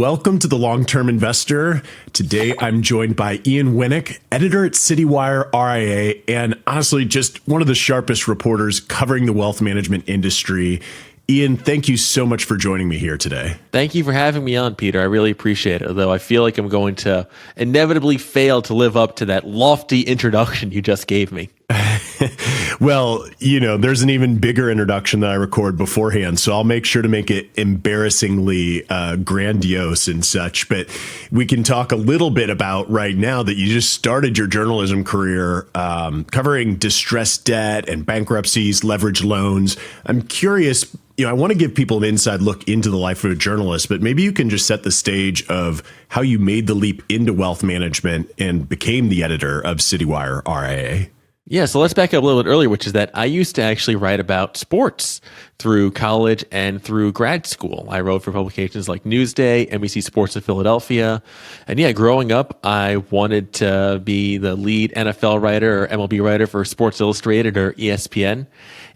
Welcome to The Long-Term Investor. Today, I'm joined by Ian Wenik, editor at Citywire RIA, and honestly, just one of the sharpest reporters covering the wealth management industry. Ian, thank you so much for joining me here today. Thank you for having me on, Peter. I really appreciate it, although I feel like I'm going to inevitably fail to live up to that lofty introduction you just gave me. Well, there's an even bigger introduction that I record beforehand, so I'll make sure to make it embarrassingly grandiose and such. But we can talk a little bit about right now that you just started your journalism career covering distressed debt and bankruptcies, leveraged loans. I'm curious, I want to give people an inside look into the life of a journalist, but maybe you can just set the stage of how you made the leap into wealth management and became the editor of Citywire RIA. Yeah, so let's back up a little bit earlier, which is that I used to actually write about sports through college and through grad school. I wrote for publications like Newsday, NBC Sports of Philadelphia. And yeah, growing up, I wanted to be the lead NFL writer or MLB writer for Sports Illustrated or ESPN.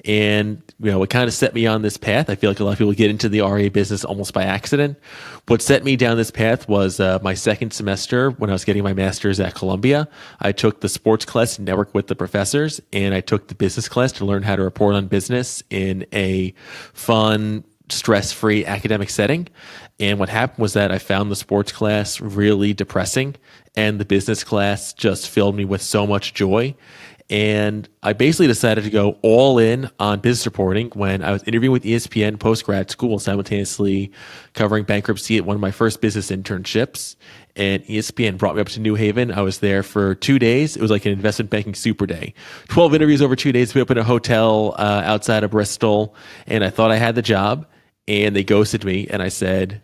And, what kind of set me on this path, I feel like a lot of people get into the RIA business almost by accident. What set me down this path was my second semester when I was getting my master's at Columbia. I took the sports class to network with the professors, and I took the business class to learn how to report on business in a fun, stress-free academic setting. And what happened was that I found the sports class really depressing, and the business class just filled me with so much joy. And I basically decided to go all in on business reporting when I was interviewing with ESPN post-grad school, simultaneously covering bankruptcy at one of my first business internships. And ESPN brought me up to New Haven. I was there for 2 days. It was like an investment banking super day. 12 interviews over 2 days. We opened a hotel outside of Bristol, and I thought I had the job. And they ghosted me, and I said,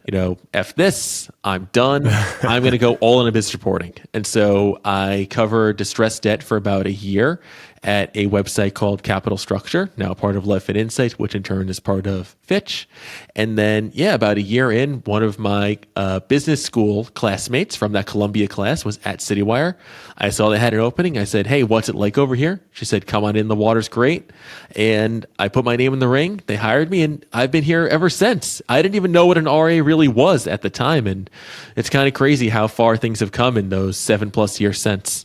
F this, I'm done. I'm going to go all into business reporting. And so I covered distressed debt for about a year at a website called Capital Structure, now part of Levfin Insights, which in turn is part of Fitch. And then, about a year in, one of my business school classmates from that Columbia class was at Citywire. I saw they had an opening. I said, hey, what's it like over here? She said, come on in, the water's great. And I put my name in the ring. They hired me, and I've been here ever since. I didn't even know what an RIA really was at the time. And it's kind of crazy how far things have come in those 7+ years since.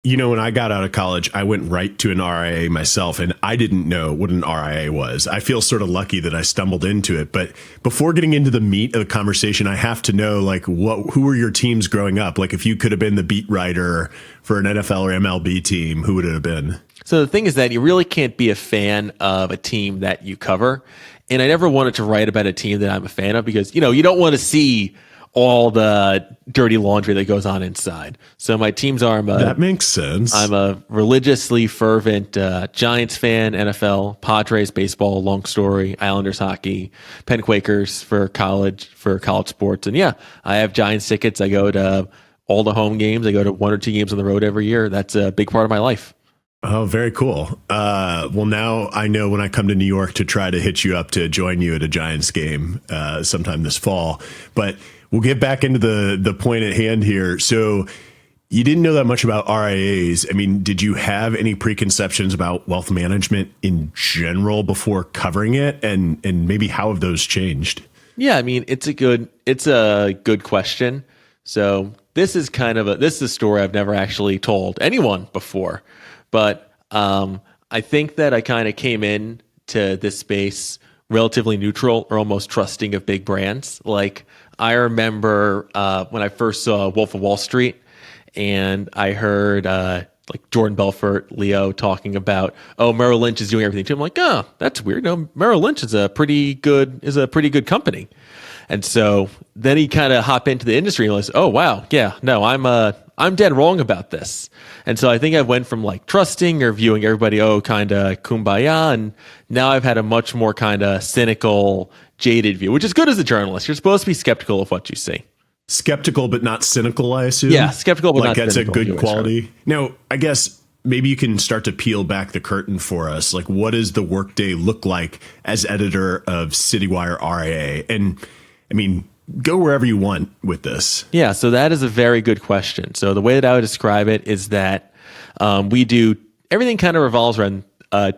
When I got out of college, I went right to an RIA myself, and I didn't know what an RIA was. I feel sort of lucky that I stumbled into it. But before getting into the meat of the conversation, I have to know, who were your teams growing up? Like, if you could have been the beat writer for an NFL or MLB team, who would it have been? So the thing is that you really can't be a fan of a team that you cover. And I never wanted to write about a team that I'm a fan of because, you don't want to see all the dirty laundry that goes on inside. So my teams are, that makes sense. I'm a religiously fervent Giants fan, NFL, Padres baseball, long story, Islanders hockey, Penn Quakers for college sports. And I have Giants tickets. I go to all the home games. I go to 1 or 2 games on the road every year. That's a big part of my life. Oh, very cool. Well, now I know when I come to New York to try to hit you up to join you at a Giants game sometime this fall. But we'll get back into the point at hand here. So you didn't know that much about RIAs. I mean, did you have any preconceptions about wealth management in general before covering it? And maybe how have those changed? Yeah, I mean, it's a good question. So this is a story I've never actually told anyone before. But I think that I kind of came in to this space relatively neutral or almost trusting of big brands. Like, I remember when I first saw Wolf of Wall Street, and I heard Jordan Belfort, Leo talking about, Merrill Lynch is doing everything too. I'm like, oh, that's weird. No, Merrill Lynch is a pretty good company. And so then he kind of hopped into the industry and was, oh wow, yeah, no, I'm dead wrong about this. And so I think I went from trusting or viewing everybody, kind of kumbaya, and now I've had a much more kind of cynical, jaded view, which is good as a journalist. You're supposed to be skeptical of what you see. Skeptical but not cynical, I assume? Yeah, skeptical but not cynical. That's a good quality. Now, I guess maybe you can start to peel back the curtain for us. What does the workday look like as editor of Citywire RIA? And I mean, go wherever you want with this. Yeah, so that is a very good question. So the way that I would describe it is that we do everything kind of revolves around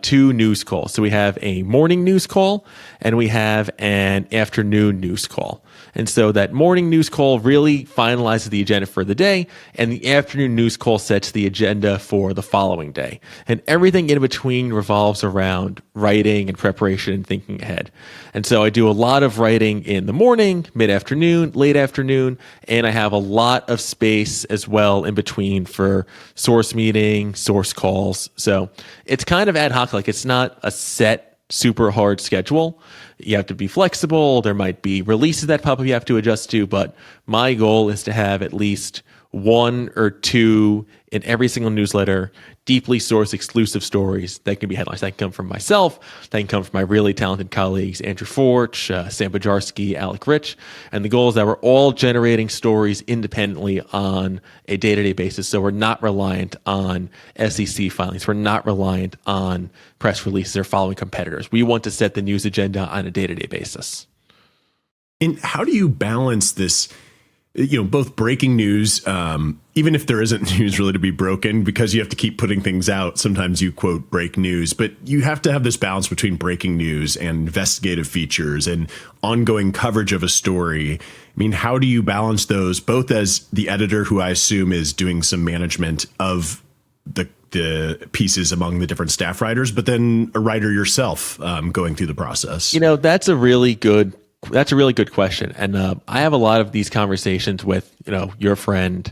2 news calls. So we have a morning news call and we have an afternoon news call. And so that morning news call really finalizes the agenda for the day, and the afternoon news call sets the agenda for the following day. And everything in between revolves around writing and preparation and thinking ahead. And so I do a lot of writing in the morning, mid-afternoon, late afternoon, and I have a lot of space as well in between for source meetings, source calls. So it's kind of ad hoc, like it's not a set super hard schedule. You have to be flexible. There might be releases that pop up you have to adjust to, but my goal is to have at least one or two in every single newsletter, deeply sourced exclusive stories that can be headlines. That can come from myself. That can come from my really talented colleagues, Andrew Forch, Sam Bajarski, Alec Rich. And the goal is that we're all generating stories independently on a day-to-day basis. So we're not reliant on SEC filings. We're not reliant on press releases or following competitors. We want to set the news agenda on a day-to-day basis. And how do you balance this, both breaking news, even if there isn't news really to be broken, because you have to keep putting things out. Sometimes you quote break news, but you have to have this balance between breaking news and investigative features and ongoing coverage of a story. I mean, how do you balance those, both as the editor, who I assume is doing some management of the pieces among the different staff writers, but then a writer yourself going through the process? That's a really good question. And I have a lot of these conversations with, your friend,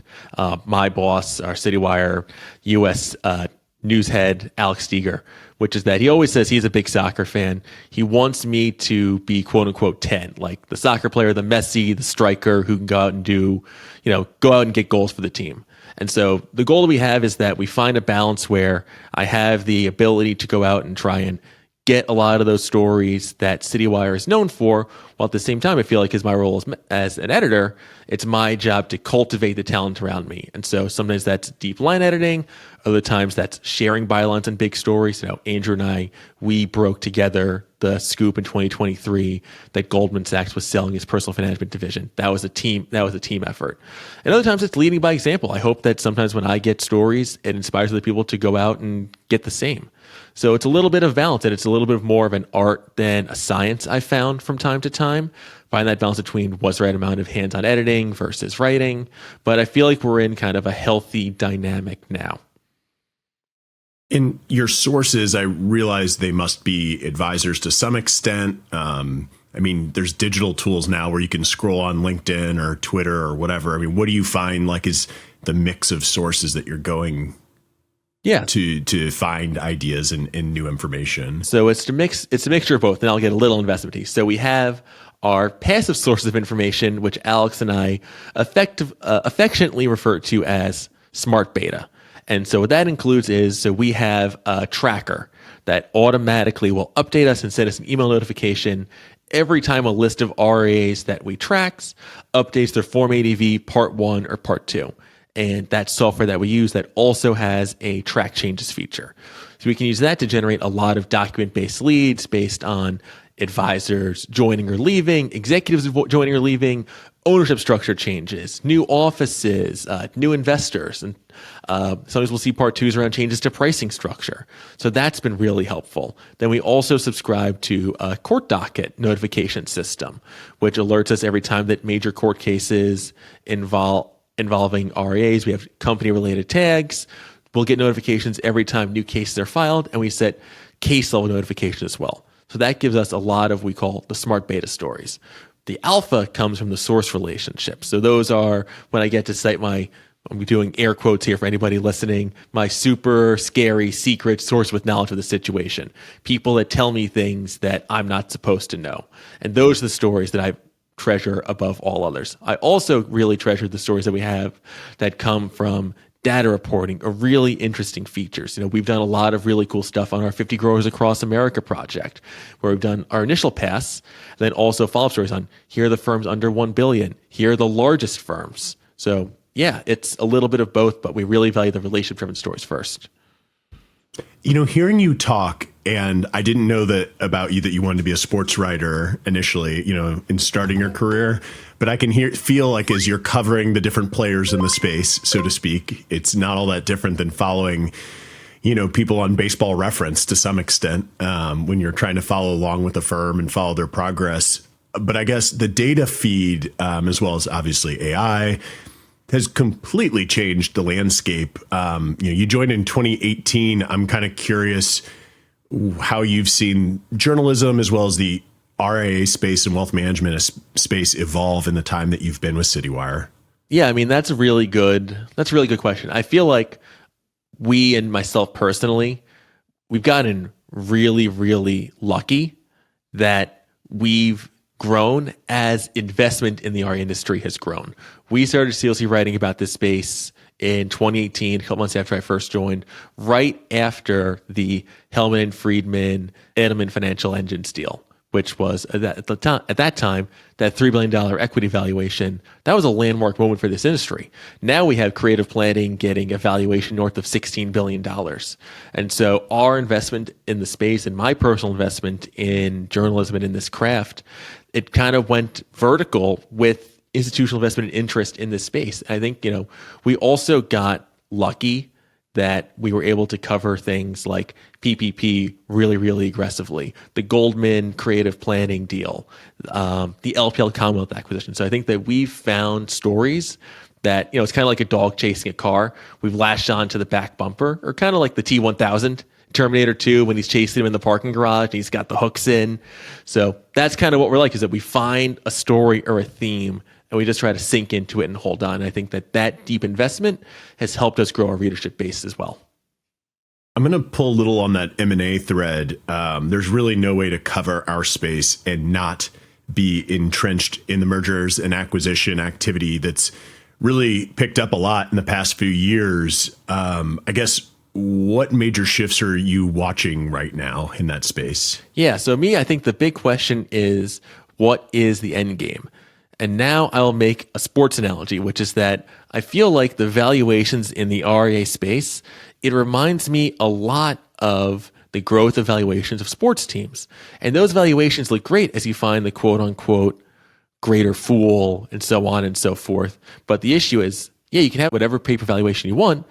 my boss, our Citywire US news head, Alex Steger, which is that he always says he's a big soccer fan. He wants me to be quote unquote 10, like the soccer player, the Messi, the striker who can go out and go out and get goals for the team. And so the goal that we have is that we find a balance where I have the ability to go out and try and get a lot of those stories that Citywire is known for, while at the same time, I feel like as my role as an editor, it's my job to cultivate the talent around me. And so sometimes that's deep line editing, other times that's sharing bylines on big stories. Andrew and I, we broke together the scoop in 2023 that Goldman Sachs was selling his personal management division. That was a team effort. And other times it's leading by example. I hope that sometimes when I get stories, it inspires other people to go out and get the same. So it's a little bit of balance, and it's a little bit more of an art than a science, I found from time to time. Find that balance between what's the right amount of hands-on editing versus writing. But I feel like we're in kind of a healthy dynamic now. In your sources, I realize they must be advisors to some extent. There's digital tools now where you can scroll on LinkedIn or Twitter or whatever. What do you find is the mix of sources that you're going to find ideas and new information? So it's a mixture of both, and I'll get a little investment piece. So we have our passive sources of information, which Alex and I affectionately refer to as smart beta. And so what that includes is, we have a tracker that automatically will update us and send us an email notification every time a list of RIAs that we tracks updates their Form ADV Part 1 or Part 2. And that software that we use that also has a track changes feature. So we can use that to generate a lot of document-based leads based on advisors joining or leaving, executives joining or leaving, ownership structure changes, new offices, new investors. And sometimes we'll see part twos around changes to pricing structure. So that's been really helpful. Then we also subscribe to a court docket notification system, which alerts us every time that major court cases involving RIAs. We have company-related tags. We'll get notifications every time new cases are filed, and we set case-level notification as well. So that gives us a lot of, we call the smart beta stories. The alpha comes from the source relationship. So those are when I get to cite I'm doing air quotes here for anybody listening, my super scary secret source with knowledge of the situation. People that tell me things that I'm not supposed to know. And those are the stories that I treasure above all others. I also really treasure the stories that we have that come from data reporting or really interesting features. We've done a lot of really cool stuff on our 50 Growers Across America project, where we've done our initial pass, then also follow-up stories on here are the firms under 1 billion, here are the largest firms. So yeah, it's a little bit of both, but we really value the relationship-driven stories first. Hearing you talk, and I didn't know that about you, that you wanted to be a sports writer initially, in starting your career, but I can feel like as you're covering the different players in the space, so to speak, it's not all that different than following, people on Baseball Reference to some extent, when you're trying to follow along with a firm and follow their progress. but I guess the data feed, as well as obviously AI, has completely changed the landscape. You joined in 2018. I'm kind of curious how you've seen journalism as well as the RIA space and wealth management space evolve in the time that you've been with Citywire. Yeah, I mean, that's a really good question. I feel like we, and myself personally, we've gotten really, really lucky that we've grown as investment in the RIA industry has grown. We started seriously writing about this space in 2018, a couple months after I first joined, right after the Hellman and Friedman Edelman Financial Engines deal, which was at that time, that $3 billion equity valuation. That was a landmark moment for this industry. Now we have creative planning getting a valuation north of $16 billion. And so our investment in the space and my personal investment in journalism and in this craft, it kind of went vertical with institutional investment and interest in this space. I think, we also got lucky that we were able to cover things like PPP really, really aggressively, the Goldman creative planning deal, the LPL Commonwealth acquisition. So I think that we've found stories that, it's kind of like a dog chasing a car. We've latched on to the back bumper, or kind of like the T-1000, Terminator 2, when he's chasing him in the parking garage and he's got the hooks in. So that's kind of what we're like, is that we find a story or a theme and we just try to sink into it and hold on. And I think that deep investment has helped us grow our readership base as well. I'm going to pull a little on that M&A thread. There's really no way to cover our space and not be entrenched in the mergers and acquisition activity that's really picked up a lot in the past few years. I guess, what major shifts are you watching right now in that space? Yeah, so I think the big question is, what is the end game? And now I'll make a sports analogy, which is that I feel like the valuations in the RIA space, it reminds me a lot of the growth of valuations of sports teams. And those valuations look great as you find the quote unquote greater fool and so on and so forth. But the issue is, you can have whatever paper valuation you want,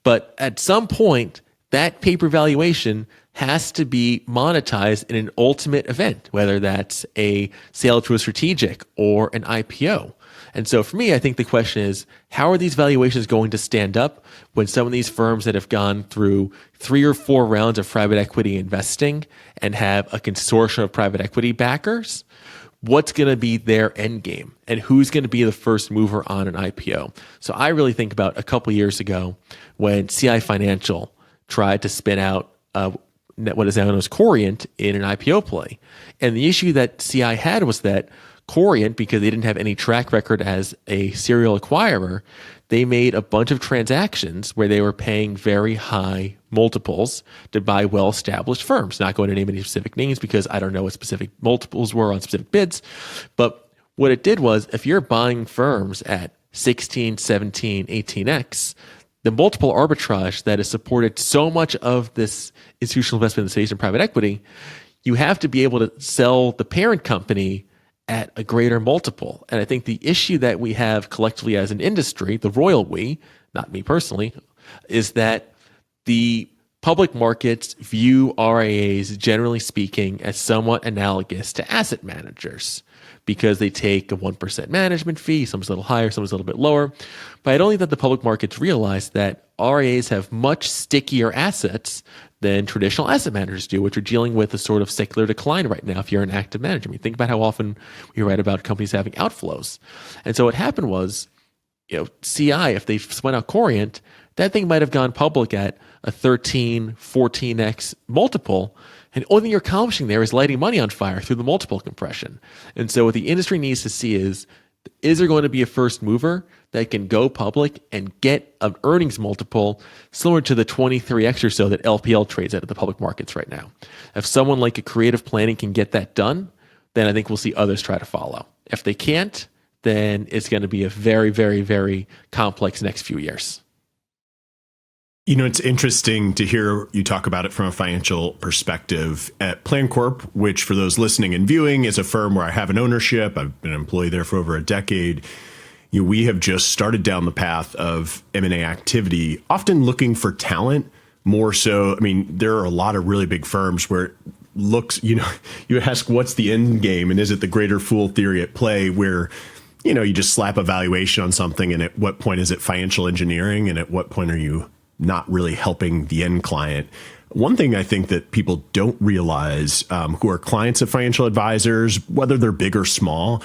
but at some point, that paper valuation has to be monetized in an ultimate event, whether that's a sale to a strategic or an IPO. And so for me, I think the question is, how are these valuations going to stand up when some of these firms that have gone through 3 or 4 rounds of private equity investing and have a consortium of private equity backers? What's going to be their end game, and who's going to be the first mover on an IPO? So I really think about a couple years ago when CI Financial tried to spin out what is now known as Corient in an IPO play. And the issue that CI had was that Corient, because they didn't have any track record as a serial acquirer, they made a bunch of transactions where they were paying very high multiples to buy well-established firms. Not going to name any specific names because I don't know what specific multiples were on specific bids. But what it did was, if you're buying firms at 16, 17, 18x, the multiple arbitrage that has supported so much of this institutional investment in the space in private equity, you have to be able to sell the parent company at a greater multiple. And I think the issue that we have collectively as an industry, the royal we, not me personally, is that the public markets view RIAs, generally speaking, as somewhat analogous to asset managers, because they take a 1% management fee, some's a little higher, some's a little bit lower. But I don't think that the public markets realize that RIAs have much stickier assets than traditional asset managers do, which are dealing with a sort of secular decline right now if you're an active manager. I mean, think about how often we write about companies having outflows. And so what happened was, CI, if they spun out Corient, that thing might have gone public at a 13, 14x multiple. And the only thing you're accomplishing there is lighting money on fire through the multiple compression. And so what the industry needs to see is there going to be a first mover that can go public and get an earnings multiple similar to the 23x or so that LPL trades at the public markets right now? If someone like a creative planning can get that done, then I think we'll see others try to follow. If they can't, then it's going to be a very, very, very complex next few years. It's interesting to hear you talk about it from a financial perspective. At PlanCorp, which for those listening and viewing is a firm where I have an ownership, I've been an employee there for over a decade. We have just started down the path of M&A activity, often looking for talent more so. I mean, there are a lot of really big firms where looks, you ask what's the end game, and is it the greater fool theory at play where, you just slap a valuation on something, and at what point is it financial engineering, and at what point are you not really helping the end client? One thing I think that people don't realize, who are clients of financial advisors, whether they're big or small,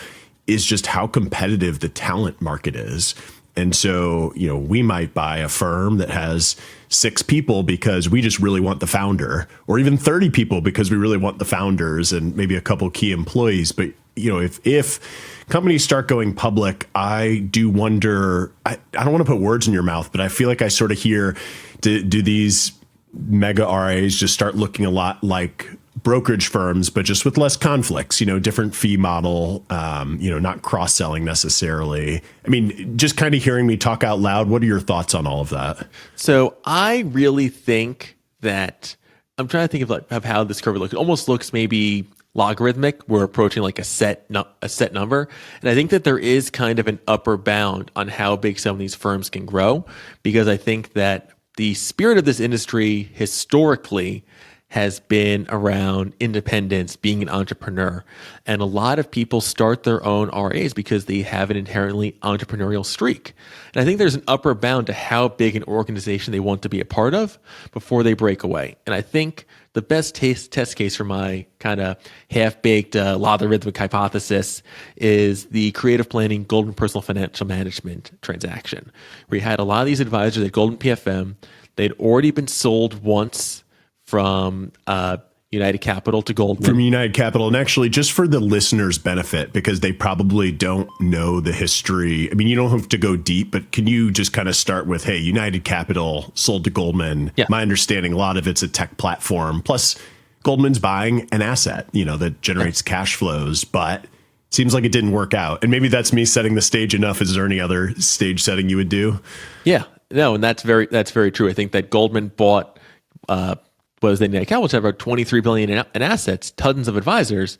is just how competitive the talent market is. And so, we might buy a firm that has 6 people because we just really want the founder, or even 30 people because we really want the founders and maybe a couple key employees. But, if companies start going public, I do wonder, I don't want to put words in your mouth, but I feel like I sort of hear, do these mega RIAs just start looking a lot like brokerage firms, but just with less conflicts, different fee model, not cross-selling necessarily. I mean, just kind of hearing me talk out loud, what are your thoughts on all of that? So I really think that I'm trying to think of how this curve looks. It almost looks maybe logarithmic. We're approaching like a set number. And I think that there is kind of an upper bound on how big some of these firms can grow, because I think that the spirit of this industry historically has been around independence, being an entrepreneur. And a lot of people start their own RIAs because they have an inherently entrepreneurial streak. And I think there's an upper bound to how big an organization they want to be a part of before they break away. And I think the best test case for my kind of half-baked logarithmic hypothesis is the creative planning Goldman Personal Financial Management transaction, where you had a lot of these advisors at Goldman PFM. They'd already been sold once from United Capital to Goldman. From United Capital. And actually, just for the listeners' benefit, because they probably don't know the history. I mean, you don't have to go deep, but can you just kind of start with, hey, United Capital sold to Goldman. Yeah. My understanding, a lot of it's a tech platform. Plus, Goldman's buying an asset, that generates cash flows, but seems like it didn't work out. And maybe that's me setting the stage enough. Is there any other stage setting you would do? Yeah, no, and that's very true. I think that Goldman bought was the United Capital, which had about $23 billion in assets, tons of advisors,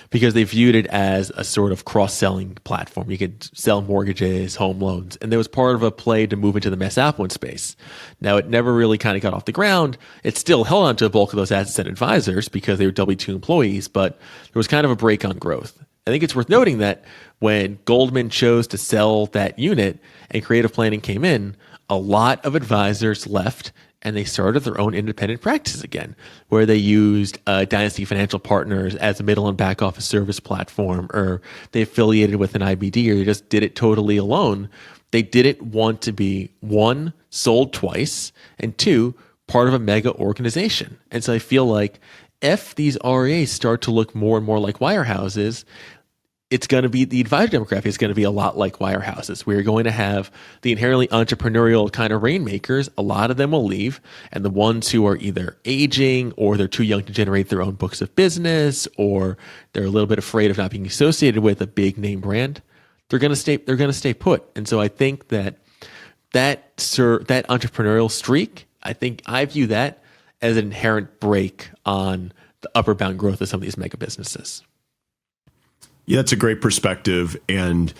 because they viewed it as a sort of cross-selling platform. You could sell mortgages, home loans, and there was part of a play to move into the mass affluent space. Now, it never really kind of got off the ground. It still held on to the bulk of those assets and advisors because they were W-2 employees, but there was kind of a break on growth. I think it's worth noting that when Goldman chose to sell that unit and creative planning came in, a lot of advisors left and they started their own independent practice again, where they used Dynasty Financial Partners as a middle and back office service platform, or they affiliated with an IBD, or they just did it totally alone. They didn't want to be, 1, sold twice, and 2, part of a mega organization. And so I feel like if these RIAs start to look more and more like wirehouses, it's going to be, the advisor demographic is going to be a lot like wirehouses. We're going to have the inherently entrepreneurial kind of rainmakers. A lot of them will leave, and the ones who are either aging, or they're too young to generate their own books of business, or they're a little bit afraid of not being associated with a big name brand, they're going to stay put. And so I think that entrepreneurial streak, I view that as an inherent break on the upper bound growth of some of these mega businesses. Yeah, that's a great perspective. And,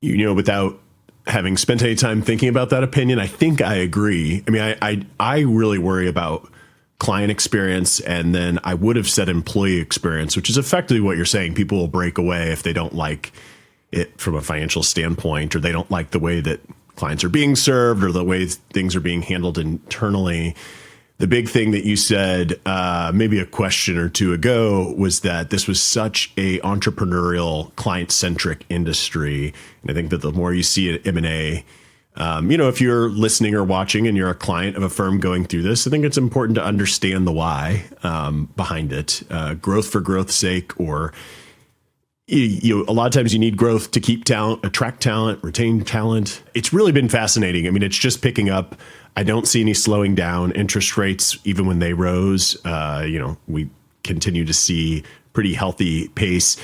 without having spent any time thinking about that opinion, I think I agree. I mean, I really worry about client experience, and then I would have said employee experience, which is effectively what you're saying. People will break away if they don't like it from a financial standpoint, or they don't like the way that clients are being served, or the way things are being handled internally. The big thing that you said maybe a question or two ago was that this was such a entrepreneurial, client-centric industry. And I think that the more you see at M&A, if you're listening or watching and you're a client of a firm going through this, I think it's important to understand the why behind it. Growth for growth's sake, or a lot of times you need growth to keep talent, attract talent, retain talent. It's really been fascinating. I mean, it's just picking up. I don't see any slowing down. Interest rates, even when they rose, we continue to see pretty healthy pace.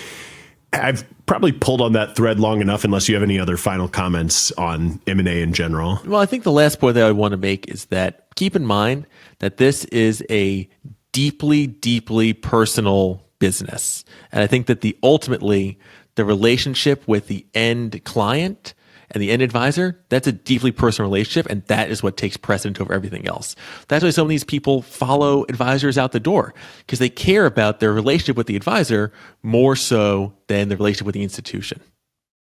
I've probably pulled on that thread long enough, unless you have any other final comments on M&A in general. Well, I think the last point that I want to make is that keep in mind that this is a deeply, deeply personal business. And I think that ultimately the relationship with the end client and the end advisor, that's a deeply personal relationship, and that is what takes precedent over everything else. That's why some of these people follow advisors out the door, because they care about their relationship with the advisor more so than the relationship with the institution.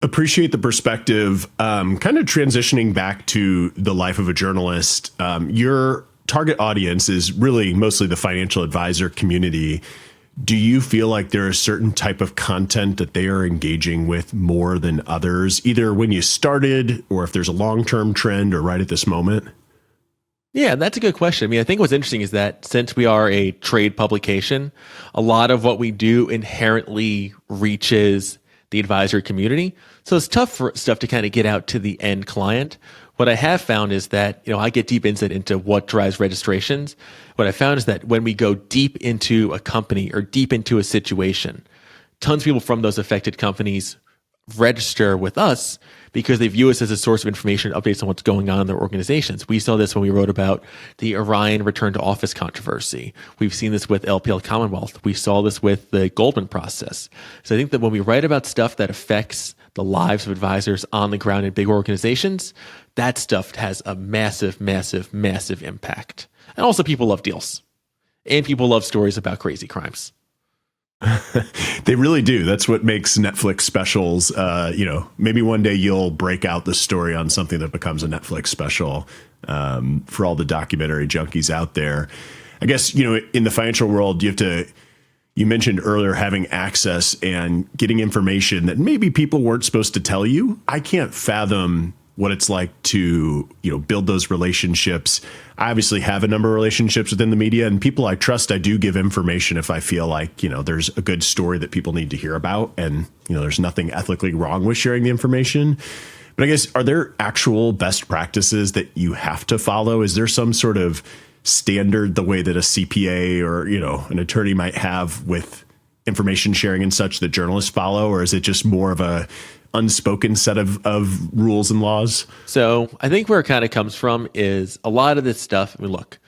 Appreciate the perspective. Kind of transitioning back to the life of a journalist, your target audience is really mostly the financial advisor community. Do you feel like there are a certain type of content that they are engaging with more than others, either when you started or if there's a long-term trend or right at this moment? Yeah, that's a good question. I mean, I think what's interesting is that since we are a trade publication, a lot of what we do inherently reaches the advisory community. So it's tough for stuff to kind of get out to the end client. What I have found is that, I get deep insight into what drives registrations. What I found is that when we go deep into a company or deep into a situation, tons of people from those affected companies register with us because they view us as a source of information, updates on what's going on in their organizations. We saw this when we wrote about the Orion return to office controversy. We've seen this with LPL Commonwealth. We saw this with the Goldman process. So I think that when we write about stuff that affects the lives of advisors on the ground in big organizations, that stuff has a massive, massive, massive impact. And also people love deals. And people love stories about crazy crimes. They really do. That's what makes Netflix specials. Maybe one day you'll break out the story on something that becomes a Netflix special for all the documentary junkies out there. I guess, in the financial world, you mentioned earlier having access and getting information that maybe people weren't supposed to tell you. I can't fathom what it's like to, build those relationships. I obviously have a number of relationships within the media, and people I trust, I do give information if I feel like, there's a good story that people need to hear about, and, there's nothing ethically wrong with sharing the information. But I guess, are there actual best practices that you have to follow? Is there some sort of standard, the way that a CPA or, an attorney might have with information sharing and such that journalists follow? Or is it just more of a unspoken set of rules and laws? So I think where it kind of comes from is a lot of this stuff. I mean, look,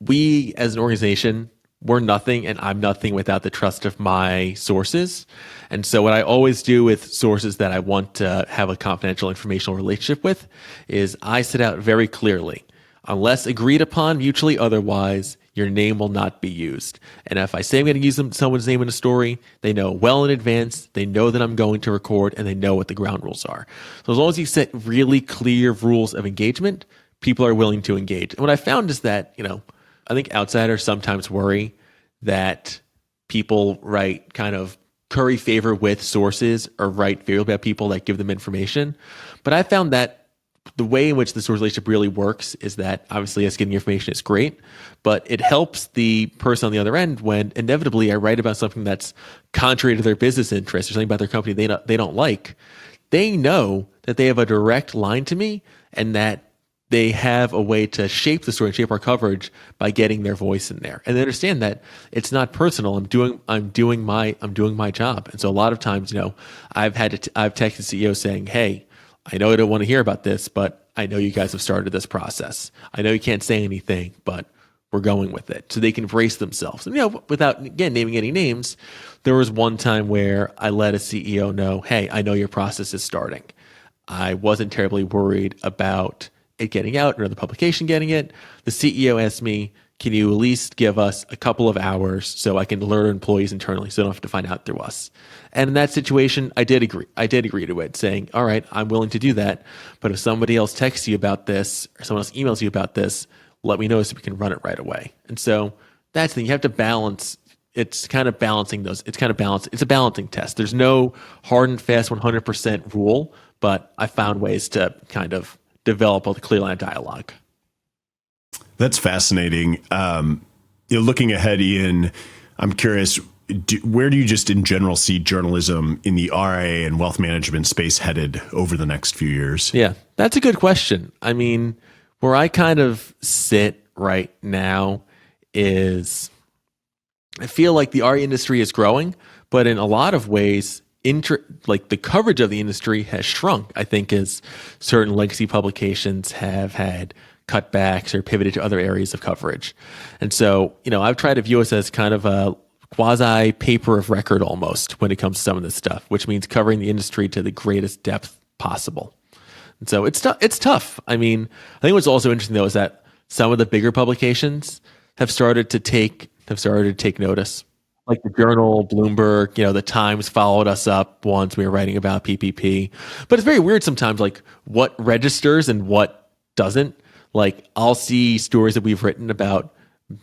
we as an organization, we're nothing, and I'm nothing without the trust of my sources. And so what I always do with sources that I want to have a confidential informational relationship with is I set out very clearly, unless agreed upon mutually otherwise, your name will not be used. And if I say I'm going to use someone's name in a story, they know well in advance, they know that I'm going to record, and they know what the ground rules are. So as long as you set really clear rules of engagement, people are willing to engage. And what I found is that, I think outsiders sometimes worry that people kind of curry favor with sources or write favorably about people that give them information. But I found that the way in which the source relationship really works is that obviously us getting information is great, but it helps the person on the other end when inevitably I write about something that's contrary to their business interests or something about their company they don't like. They know that they have a direct line to me and that they have a way to shape the story and shape our coverage by getting their voice in there. And they understand that it's not personal. I'm doing my job. And so a lot of times, I've texted CEOs saying, "Hey, I know I don't want to hear about this, but I know you guys have started this process. I know you can't say anything, but we're going with it." So they can brace themselves. And, without, again, naming any names, there was one time where I let a CEO know, "Hey, I know your process is starting." I wasn't terribly worried about it getting out or the publication getting it. The CEO asked me, "Can you at least give us a couple of hours so I can alert employees internally so they don't have to find out through us?" And in that situation, I did agree. I did agree to it, saying, "All right, I'm willing to do that. But if somebody else texts you about this or someone else emails you about this, let me know so we can run it right away." And so that's the thing. You have to balance. It's kind of balancing those. It's a balancing test. There's no hard and fast 100% rule, but I found ways to kind of develop a clear line of dialogue. That's fascinating. Looking ahead, Ian, I'm curious, where do you just in general see journalism in the RIA and wealth management space headed over the next few years? Yeah, that's a good question. I mean, where I kind of sit right now is I feel like the RIA industry is growing, but in a lot of ways, the coverage of the industry has shrunk. I think as certain legacy publications have had cutbacks or pivoted to other areas of coverage. And so, I've tried to view us as kind of a quasi paper of record almost when it comes to some of this stuff, which means covering the industry to the greatest depth possible. And so it's tough. I mean, I think what's also interesting though is that some of the bigger publications have started to take notice. Like the Journal, Bloomberg, the Times followed us up once we were writing about PPP. But it's very weird sometimes, like what registers and what doesn't. Like I'll see stories that we've written about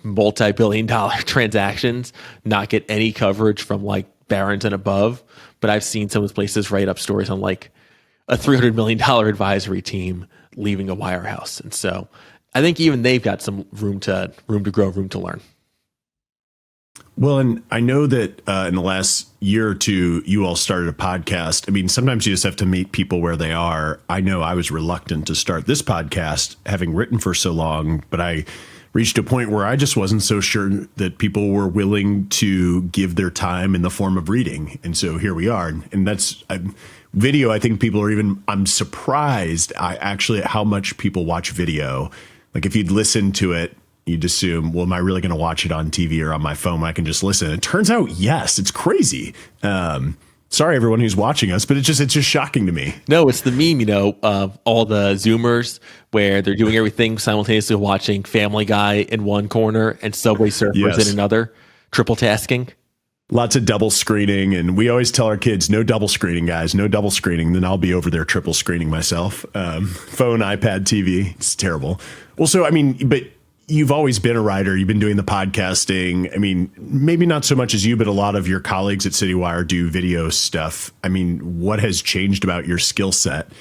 multi-billion-dollar transactions not get any coverage from like Barron's and above. But I've seen some of those places write up stories on like a $300 million advisory team leaving a wirehouse. And so I think even they've got some room to grow, room to learn. Well, and I know that in the last year or two, you all started a podcast. I mean, sometimes you just have to meet people where they are. I know I was reluctant to start this podcast, having written for so long, but I reached a point where I just wasn't so sure that people were willing to give their time in the form of reading. And so here we are. And that's video. I think people are I'm surprised actually at how much people watch video. Like if you'd listen to it, you'd assume, well, am I really going to watch it on TV or on my phone when I can just listen? It turns out, yes, it's crazy. Sorry, everyone who's watching us, but it's just shocking to me. No, it's the meme, of all the Zoomers where they're doing everything simultaneously, watching Family Guy in one corner and Subway Surfers in another, triple tasking. Lots of double screening. And we always tell our kids, no double screening, guys, no double screening. Then I'll be over there triple screening myself. Phone, iPad, TV. It's terrible. Also, I mean, but you've always been a writer. You've been doing the podcasting. I mean, maybe not so much as you, but a lot of your colleagues at Citywire do video stuff. I mean, what has changed about your skill set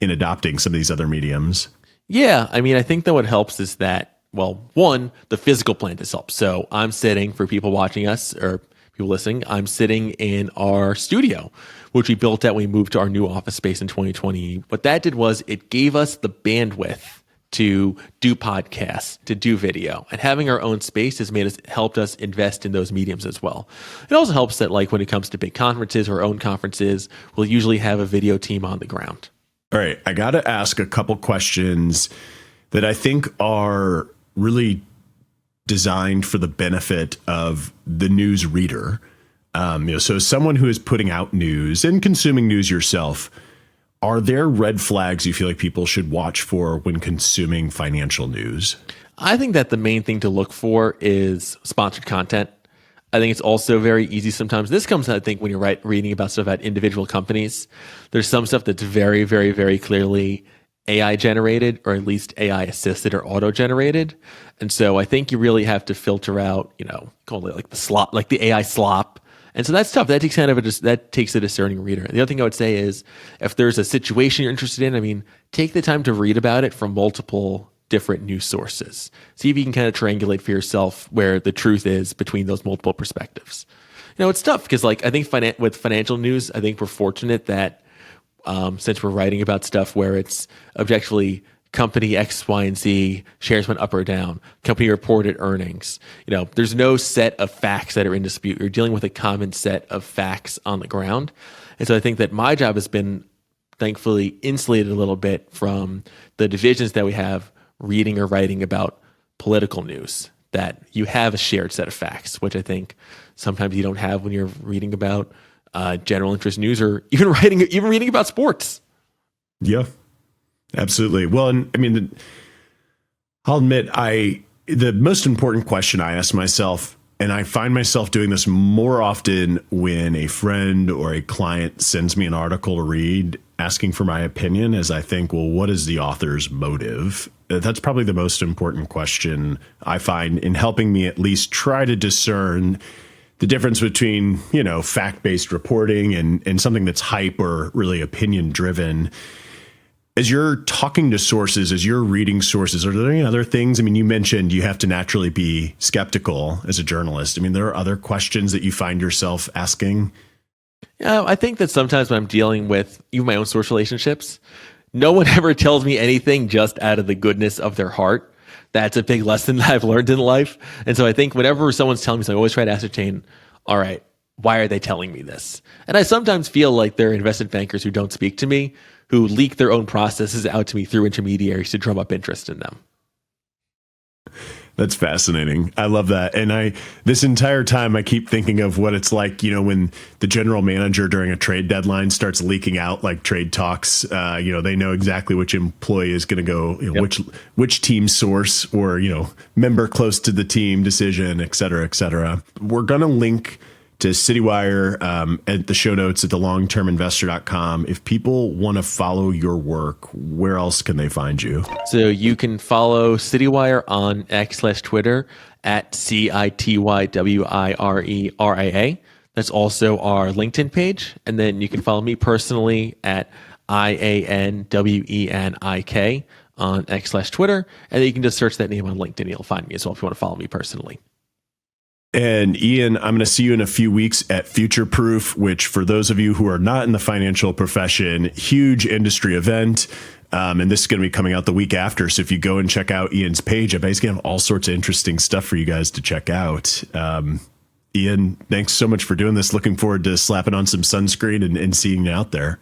in adopting some of these other mediums? Yeah. I mean, I think that what helps is that, well, one, the physical plant has helped. So I'm sitting, for people watching us or people listening, I'm sitting in our studio, which we built out when we moved to our new office space in 2020. What that did was it gave us the bandwidth to do podcasts, to do video, and having our own space has helped us invest in those mediums as well. It also helps that like when it comes to big conferences or our own conferences, we'll usually have a video team on the ground. All right. I got to ask a couple questions that I think are really designed for the benefit of the news reader. So someone who is putting out news and consuming news yourself, are there red flags you feel like people should watch for when consuming financial news? I think that the main thing to look for is sponsored content. I think it's also very easy sometimes. This comes, I think, when you're reading about stuff about individual companies. There's some stuff that's very, very, very clearly AI generated, or at least AI assisted or auto generated. And so I think you really have to filter out, call it like the slop, like the AI slop. And so that's tough. That takes a discerning reader. The other thing I would say is if there's a situation you're interested in, I mean, take the time to read about it from multiple different news sources. See if you can kind of triangulate for yourself where the truth is between those multiple perspectives. It's tough because like I think with financial news, I think we're fortunate that since we're writing about stuff where it's objectively company X, Y, and Z, shares went up or down, company reported earnings. There's no set of facts that are in dispute. You're dealing with a common set of facts on the ground. And so I think that my job has been thankfully insulated a little bit from the divisions that we have reading or writing about political news, that you have a shared set of facts, which I think sometimes you don't have when you're reading about general interest news or even reading about sports. Yeah. Absolutely. Well, and I mean, I'll admit, the most important question I ask myself, and I find myself doing this more often when a friend or a client sends me an article to read, asking for my opinion, as I think, well, what is the author's motive? That's probably the most important question I find in helping me at least try to discern the difference between, fact-based reporting and something that's hype or really opinion-driven. As you're talking to sources, as you're reading sources, are there any other things? I mean, you mentioned you have to naturally be skeptical as a journalist. I mean, there are other questions that you find yourself asking? Yeah, I think that sometimes when I'm dealing with even my own source relationships, no one ever tells me anything just out of the goodness of their heart. That's a big lesson that I've learned in life. And so I think whenever someone's telling me something, I always try to ascertain, all right, why are they telling me this? And I sometimes feel like there are investment bankers who don't speak to me, who leak their own processes out to me through intermediaries to drum up interest in them. That's fascinating. I love that. And this entire time I keep thinking of what it's like, when the general manager during a trade deadline starts leaking out like trade talks, they know exactly which employee is going to go, which team source or, member close to the team decision, et cetera, et cetera. We're going to link to Citywire at the show notes at thelongterminvestor.com. If people want to follow your work, where else can they find you? So you can follow Citywire on X/Twitter at CITYWIRERIA. That's also our LinkedIn page. And then you can follow me personally at IANWENIK on X/Twitter. And then you can just search that name on LinkedIn. You'll find me as well if you want to follow me personally. And Ian, I'm going to see you in a few weeks at Future Proof, which for those of you who are not in the financial profession, huge industry event. And this is going to be coming out the week after. So if you go and check out Ian's page, I bet he's going to have all sorts of interesting stuff for you guys to check out. Ian, thanks so much for doing this. Looking forward to slapping on some sunscreen and seeing you out there.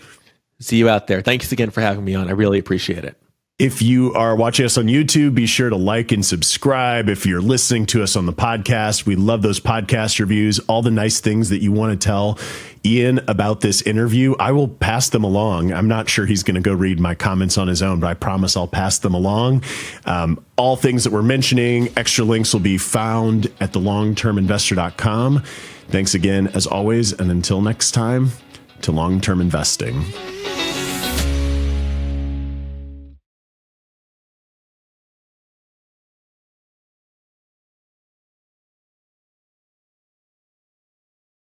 See you out there. Thanks again for having me on. I really appreciate it. If you are watching us on YouTube, be sure to like and subscribe. If you're listening to us on the podcast, we love those podcast reviews, all the nice things that you want to tell Ian about this interview. I will pass them along. I'm not sure he's going to go read my comments on his own, but I promise I'll pass them along. All things that we're mentioning, extra links will be found at thelongterminvestor.com. Thanks again, as always. And until next time, to long-term investing.